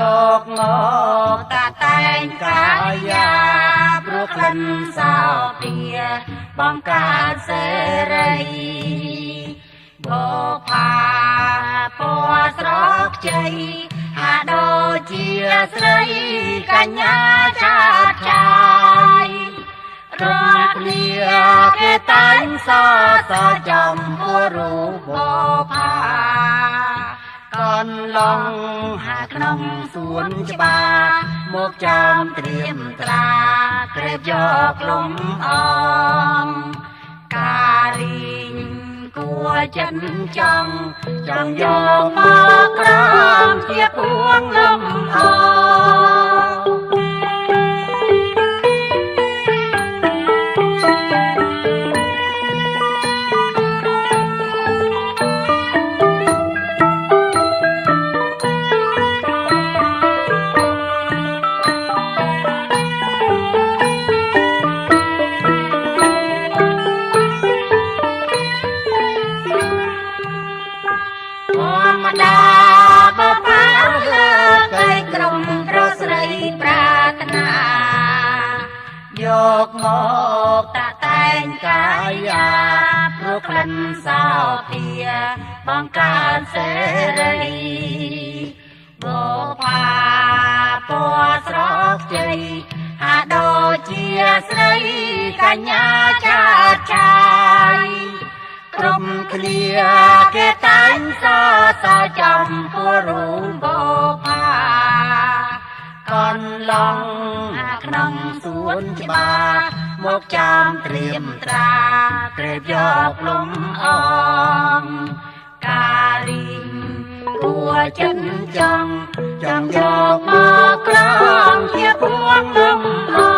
យកមកតាតែងកាយាព្រោះក្លិនសោភាបង្កើតសេរីបផាពណ៌ស្រកជ័យហាក់ដូចជាស្រីកញ្ញាចាត់ចាយរំគ្នាគេតែងសរសើរចំពោះរូបបផាកនឡងហាក្នុងសួនច្បារមកចាំត្រៀមត្រាក្រេបយកលំអងការីងគួចិត្តចង់យកមកក្រោមជាពួងលំអយកមកតាតែងកាយាព្រោះក្លិនសោភាបង្កើតសេរីបផាពណ៌ស្រកជ័យហាក់ដូចជាស្រីកញ្ញាចាត់ចាយក្រុមគ្នាគេតែងសរសើរចំពោះរូបបផាកនឡងក្នុងសួនច្បារមកចាំត្រៀមត្រាក្រេបយកលំអងការីងគួចិត្តចង់យកមកក្រោមជាពួងលំអ